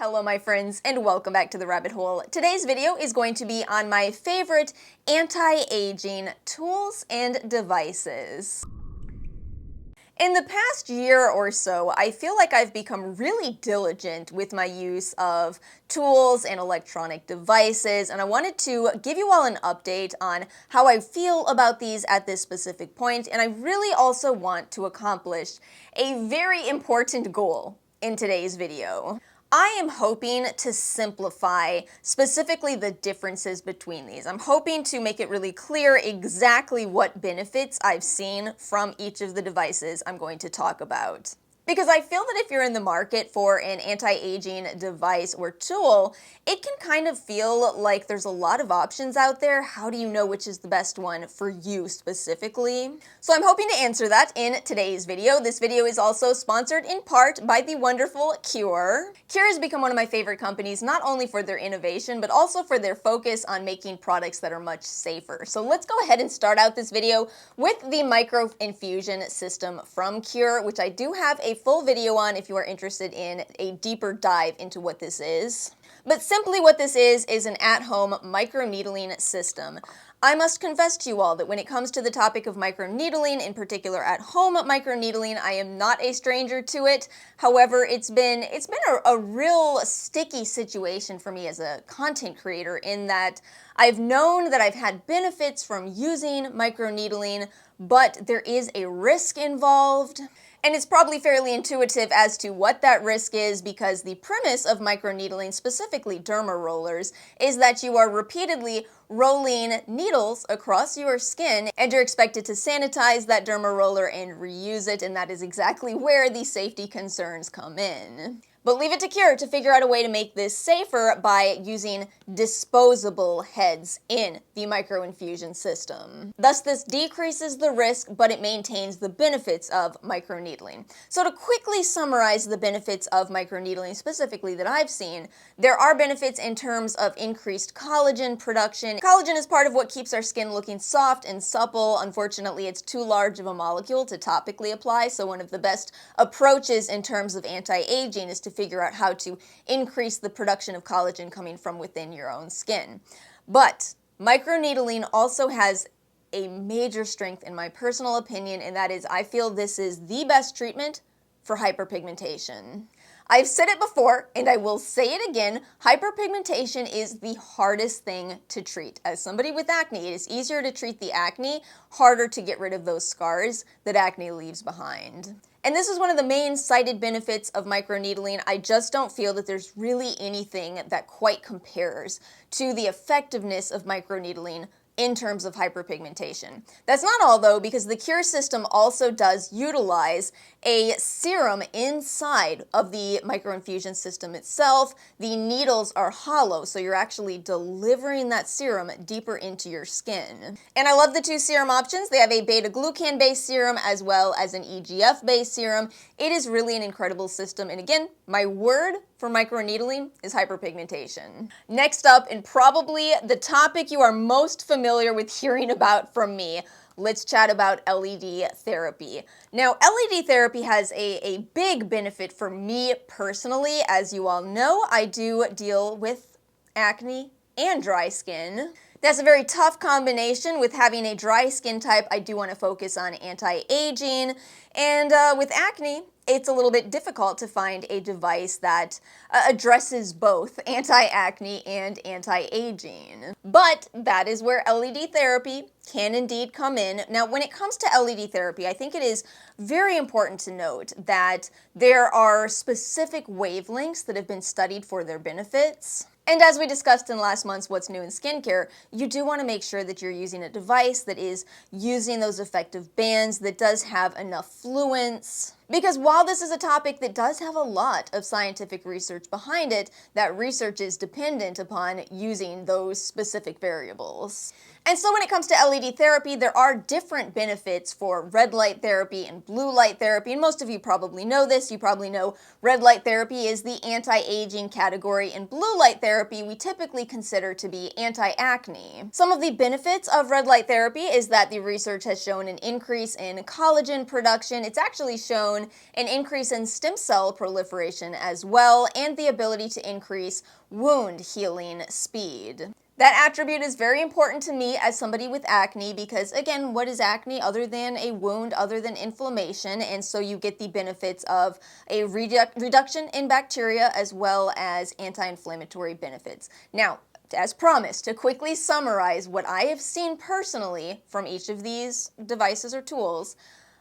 Hello my friends, and welcome back to the rabbit hole. Today's video is going to be on my favorite anti-aging tools and devices. In the past year or so, I feel like I've become really diligent with my use of tools and electronic devices, and I wanted to give you all an update on how I feel about these at this specific point, and I really also want to accomplish a very important goal in today's video. I am hoping to simplify specifically the differences between these. I'm hoping to make it really clear exactly what benefits I've seen from each of the devices I'm going to talk about. Because I feel that if you're in the market for an anti-aging device or tool, it can kind of feel like there's a lot of options out there. How do you know which is the best one for you specifically? So I'm hoping to answer that in today's video. This video is also sponsored in part by the wonderful Cure. Cure has become one of my favorite companies, not only for their innovation, but also for their focus on making products that are much safer. So let's go ahead and start out this video with the micro-infusion system from Cure, which I do have a full video on if you are interested in a deeper dive into what this is. But simply what this is an at-home microneedling system. I must confess to you all that when it comes to the topic of microneedling, in particular at-home microneedling, I am not a stranger to it. However, it's been a real sticky situation for me as a content creator in that I've known that I've had benefits from using microneedling, but there is a risk involved. And it's probably fairly intuitive as to what that risk is because the premise of microneedling, specifically derma rollers, is that you are repeatedly rolling needles across your skin and you're expected to sanitize that derma roller and reuse it, and that is exactly where the safety concerns come in. But leave it to Cure to figure out a way to make this safer by using disposable heads in the microinfusion system. Thus, this decreases the risk, but it maintains the benefits of microneedling. So to quickly summarize the benefits of microneedling specifically that I've seen, there are benefits in terms of increased collagen production. Collagen is part of what keeps our skin looking soft and supple. Unfortunately, it's too large of a molecule to topically apply, so one of the best approaches in terms of anti-aging is to figure out how to increase the production of collagen coming from within your own skin. But microneedling also has a major strength in my personal opinion, and that is I feel this is the best treatment for hyperpigmentation. I've said it before, and I will say it again, hyperpigmentation is the hardest thing to treat. As somebody with acne, it is easier to treat the acne, harder to get rid of those scars that acne leaves behind. And this is one of the main cited benefits of microneedling. I just don't feel that there's really anything that quite compares to the effectiveness of microneedling in terms of hyperpigmentation. That's not all though, because the Cure system also does utilize a serum inside of the microinfusion system itself. The needles are hollow, so you're actually delivering that serum deeper into your skin. And I love the two serum options. They have a beta-glucan based serum as well as an EGF based serum. It is really an incredible system, and again, my word for microneedling is hyperpigmentation. Next up, and probably the topic you are most familiar with hearing about from me, let's chat about LED therapy. Now, LED therapy has a big benefit for me personally. As you all know, I do deal with acne and dry skin. That's a very tough combination. With having a dry skin type, I do want to focus on anti-aging, and with acne, it's a little bit difficult to find a device that addresses both anti-acne and anti-aging. But that is where LED therapy can indeed come in. Now, when it comes to LED therapy, I think it is very important to note that there are specific wavelengths that have been studied for their benefits. And as we discussed in last month's What's New in Skincare, you do want to make sure that you're using a device that is using those effective bands, that does have enough fluence. Because while this is a topic that does have a lot of scientific research behind it, that research is dependent upon using those specific variables. And so when it comes to LED therapy, there are different benefits for red light therapy and blue light therapy, and most of you probably know this. You probably know red light therapy is the anti-aging category, and blue light therapy we typically consider to be anti-acne. Some of the benefits of red light therapy is that the research has shown an increase in collagen production. It's actually shown shown an increase in stem cell proliferation as well, and the ability to increase wound healing speed. That attribute is very important to me as somebody with acne because, again, what is acne other than a wound, other than inflammation? And so you get the benefits of a reduction in bacteria as well as anti-inflammatory benefits. Now, as promised, to quickly summarize what I have seen personally from each of these devices or tools,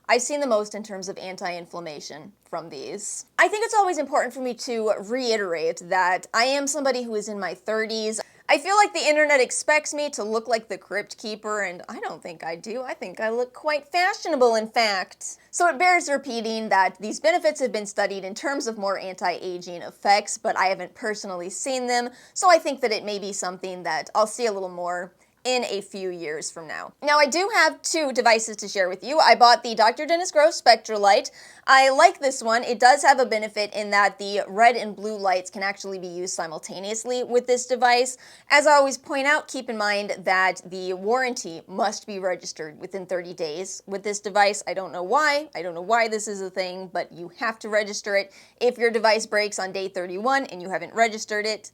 I've seen the most in terms of anti-inflammation from these. I think it's always important for me to reiterate that I am somebody who is in my 30s. I feel like the internet expects me to look like the Crypt Keeper, and I don't think I do. I think I look quite fashionable, in fact. So it bears repeating that these benefits have been studied in terms of more anti-aging effects, but I haven't personally seen them, so I think that it may be something that I'll see a little more in a few years from now. Now, I do have two devices to share with you. I bought the Dr. Dennis Gross Spectralight. I like this one. It does have a benefit in that the red and blue lights can actually be used simultaneously with this device. As I always point out, keep in mind that the warranty must be registered within 30 days with this device. I don't know why. I don't know why this is a thing, but you have to register it. If your device breaks on day 31 and you haven't registered it,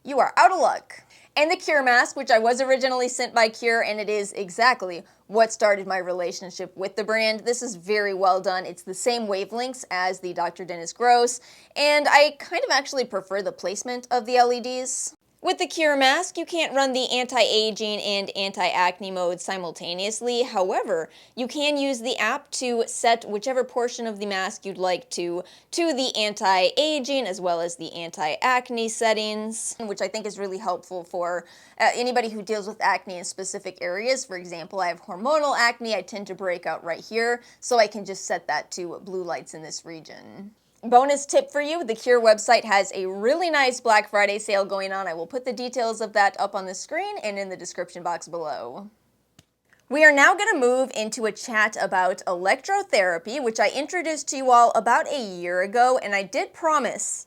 you are out of luck. And the Cure mask, which I was originally sent by Cure, and it is exactly what started my relationship with the brand. This is very well done. It's the same wavelengths as the Dr. Dennis Gross, and I kind of actually prefer the placement of the LEDs. With the Cure mask, you can't run the anti-aging and anti-acne mode simultaneously. However, you can use the app to set whichever portion of the mask you'd like to the anti-aging as well as the anti-acne settings, which I think is really helpful for anybody who deals with acne in specific areas. For example, I have hormonal acne. I tend to break out right here, so I can just set that to blue lights in this region. Bonus tip for you, the Cure website has a really nice Black Friday sale going on. I will put the details of that up on the screen and in the description box below. We are now going to move into a chat about electrotherapy, which I introduced to you all about a year ago, and I did promise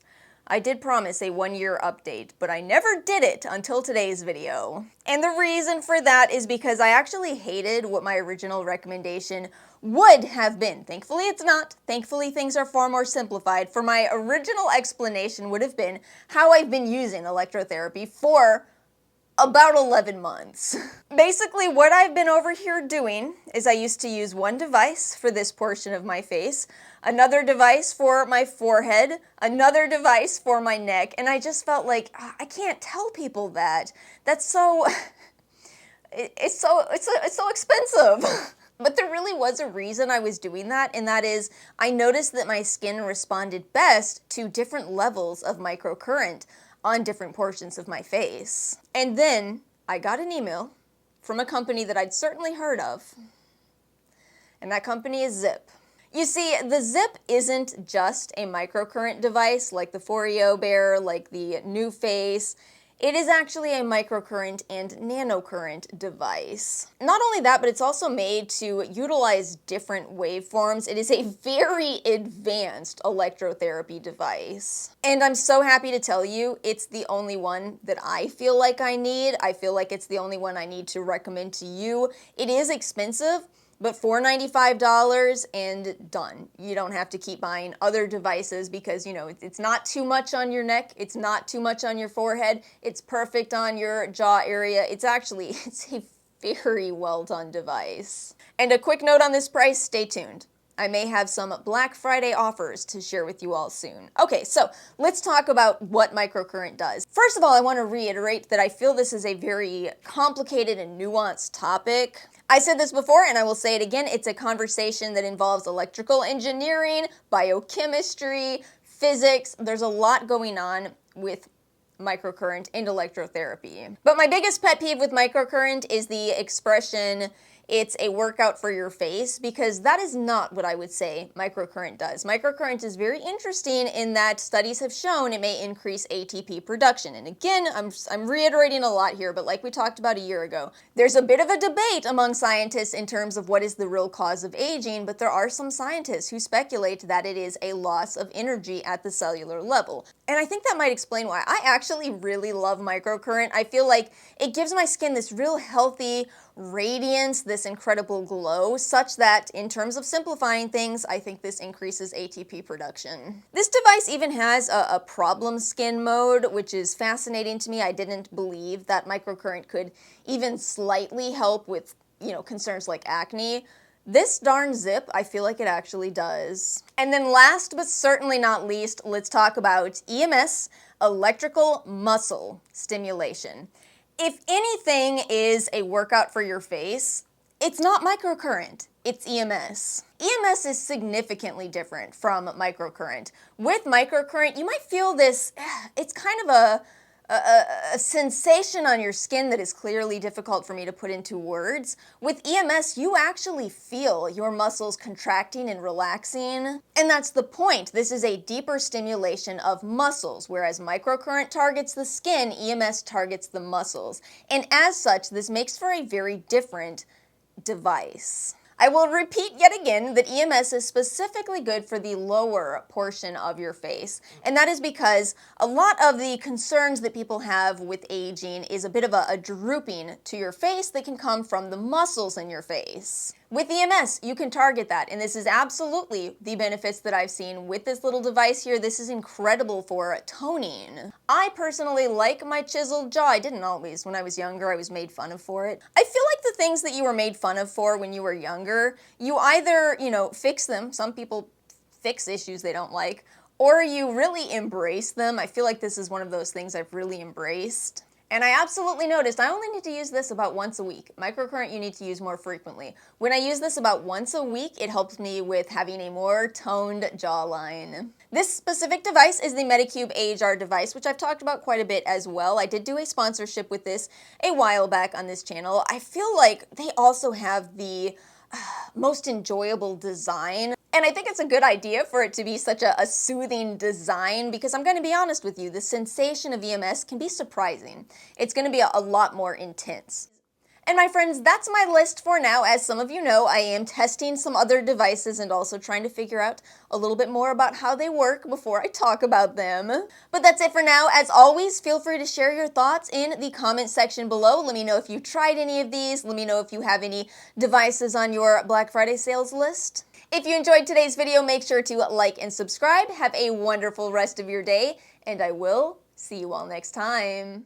a 1-year update, but I never did it until today's video. And the reason for that is because I actually hated what my original recommendation would have been. Thankfully it's not. Thankfully things are far more simplified. For my original explanation would have been how I've been using electrotherapy for about 11 months. Basically, what I've been over here doing is I used to use one device for this portion of my face, another device for my forehead, another device for my neck, and I just felt like I can't tell people that. That's so it's so expensive. But there really was a reason I was doing that, and that is I noticed that my skin responded best to different levels of microcurrent on different portions of my face. And then I got an email from a company that I'd certainly heard of, and that company is Zip. You see, the Zip isn't just a microcurrent device like the Foreo Bear, like the NuFace. It is actually a microcurrent and nanocurrent device. Not only that, but it's also made to utilize different waveforms. It is a very advanced electrotherapy device. And I'm so happy to tell you, it's the only one that I feel like I need. I feel like it's the only one I need to recommend to you. It is expensive, but $495 and done. You don't have to keep buying other devices because, you know, it's not too much on your neck, it's not too much on your forehead, it's perfect on your jaw area. It's a very well done device. And a quick note on this price, stay tuned. I may have some Black Friday offers to share with you all soon. Okay, so let's talk about what microcurrent does. First of all, I want to reiterate that I feel this is a very complicated and nuanced topic. I said this before and I will say it again, it's a conversation that involves electrical engineering, biochemistry, physics. There's a lot going on with microcurrent and electrotherapy. But my biggest pet peeve with microcurrent is the expression, it's a workout for your face, because that is not what I would say microcurrent does. Microcurrent is very interesting in that studies have shown it may increase ATP production. And again, I'm reiterating a lot here, but like we talked about a year ago, there's a bit of a debate among scientists in terms of what is the real cause of aging, but there are some scientists who speculate that it is a loss of energy at the cellular level. And I think that might explain why I actually really love microcurrent. I feel like it gives my skin this real healthy radiance, this incredible glow, such that in terms of simplifying things, I think this increases ATP production. This device even has a problem skin mode, which is fascinating to me. I didn't believe that microcurrent could even slightly help with, concerns like acne. This darn zip, I feel like it actually does. And then last but certainly not least, let's talk about EMS, electrical muscle stimulation. If anything is a workout for your face, it's not microcurrent, it's EMS. EMS is significantly different from microcurrent. With microcurrent, you might feel this, it's kind of a sensation on your skin that is clearly difficult for me to put into words. With EMS, you actually feel your muscles contracting and relaxing. And that's the point. This is a deeper stimulation of muscles, whereas microcurrent targets the skin, EMS targets the muscles. And as such, this makes for a very different device. I will repeat yet again that EMS is specifically good for the lower portion of your face, and that is because a lot of the concerns that people have with aging is a bit of a drooping to your face that can come from the muscles in your face. With EMS, you can target that, and this is absolutely the benefits that I've seen with this little device here. This is incredible for toning. I personally like my chiseled jaw. I didn't always. When I was younger, I was made fun of for it. I feel like the things that you were made fun of for when you were younger, you either, fix them. Some people fix issues they don't like, or you really embrace them. I feel like this is one of those things I've really embraced. And I absolutely noticed I only need to use this about once a week. Microcurrent you need to use more frequently. When I use this about once a week, it helps me with having a more toned jawline. This specific device is the Medicube AHR device, which I've talked about quite a bit as well. I did do a sponsorship with this a while back on this channel. I feel like they also have the most enjoyable design. And I think it's a good idea for it to be such a soothing design because I'm going to be honest with you, the sensation of EMS can be surprising. It's going to be a lot more intense. And my friends, that's my list for now. As some of you know, I am testing some other devices and also trying to figure out a little bit more about how they work before I talk about them. But that's it for now. As always, feel free to share your thoughts in the comment section below. Let me know if you tried any of these. Let me know if you have any devices on your Black Friday sales list. If you enjoyed today's video, make sure to like and subscribe. Have a wonderful rest of your day, and I will see you all next time.